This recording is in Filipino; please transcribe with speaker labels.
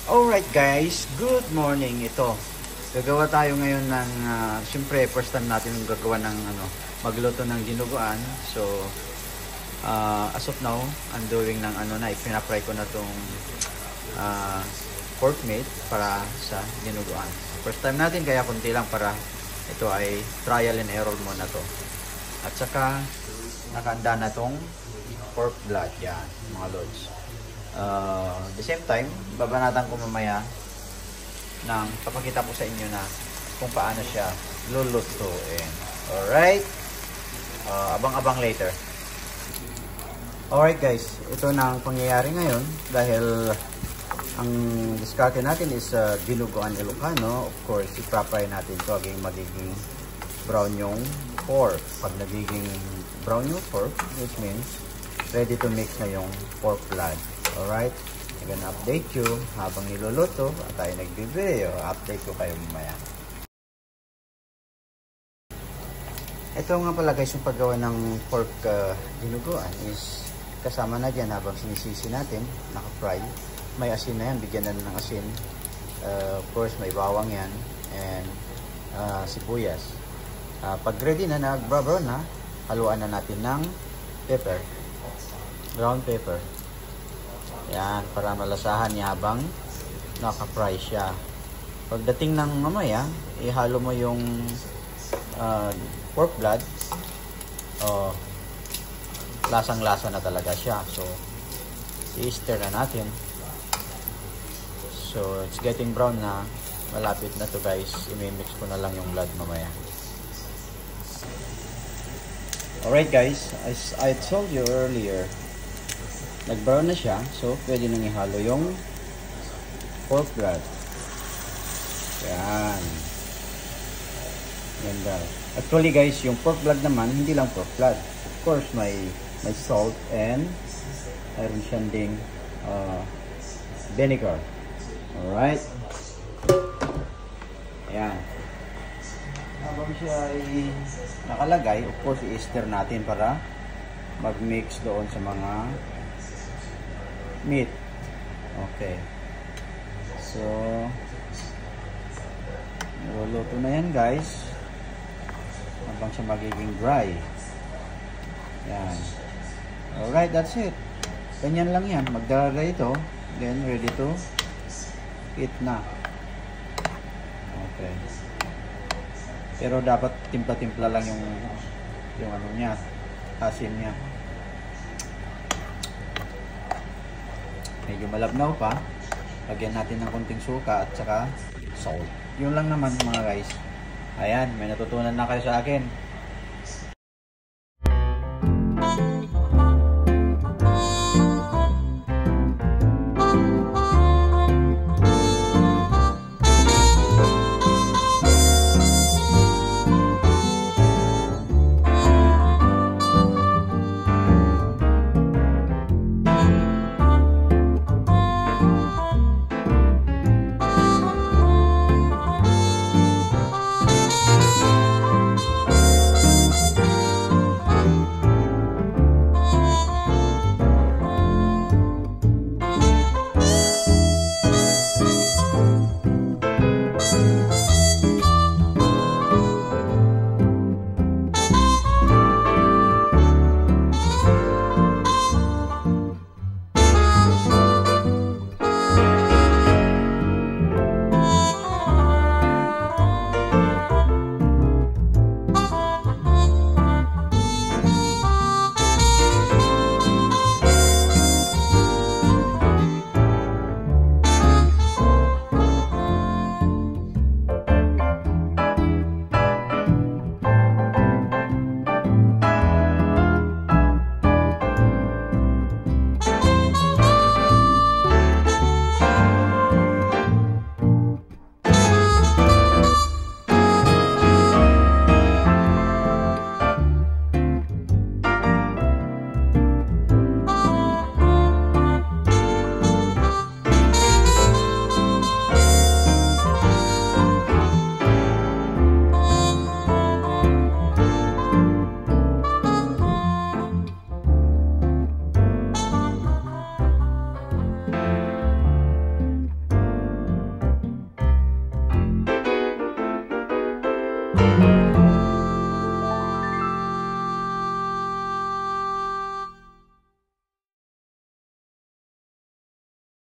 Speaker 1: Alright guys, good morning. Ito, gagawa tayo ngayon ng, siyempre first time natin gagawa ng magluto ng dinuguan. So, as of now, I'm doing ng ipinapry ko na tong pork meat para sa dinuguan. First time natin, kaya kunti lang para ito ay trial and error muna to. At saka, nakahanda na tong pork blood. Yan, mga lods. The same time, babanatan ko mamaya nang papakita ko sa inyo na kung paano siya lulutuin. Alright? Abang-abang later. Alright guys, ito na ang pangyayari ngayon dahil ang diskarte natin is dinuguan Ilocano. Of course, ipapry natin ito hanggang magiging brown yung pork. Pag nagiging brown yung pork, which means ready to mix na yung pork blood. Alright, I'm gonna update you habang niluluto at tayo nag-video. Update ko kayo mamaya. Ito nga pala guys, yung paggawa ng pork dinuguan is kasama na dyan habang sinisisi natin, naka-fry. May asin na yan, bigyan na ng asin. Of course, may bawang yan and sibuyas. Pag ready na, nag-brown na, haluan na natin ng pepper, brown pepper. Yan, para malasahan niya habang naka-fry siya. Pagdating ng mamaya, ihalo mo yung pork blood. Lasang-lasa na talaga siya. So, i-stir na natin. So, it's getting brown na. Malapit na to guys. I-mix ko na lang yung blood mamaya. Alright guys, as I told you earlier, nag-brown na siya, so pwede nang ihalo yung pork blood. Yan. Yan guys. Actually guys, yung pork blood naman, hindi lang pork blood. Of course, may salt and mayroon siyang ding vinegar. Alright. Yan. Habang siya ay nakalagay, of course, i-stir natin para mag-mix doon sa mga meat. Okay. So, niluluto na yan guys. Habang siya magiging dry. Yan. Alright, that's it. Ganyan lang yan. Magdala ito. Then, ready to eat na. Okay. Pero dapat timpla-timpla lang yung ano niya. Asin niya. Medyo malabnaw pa. Lagyan natin ng konting suka at saka salt. Yun lang naman mga guys. Ayan, may natutunan na kayo sa akin.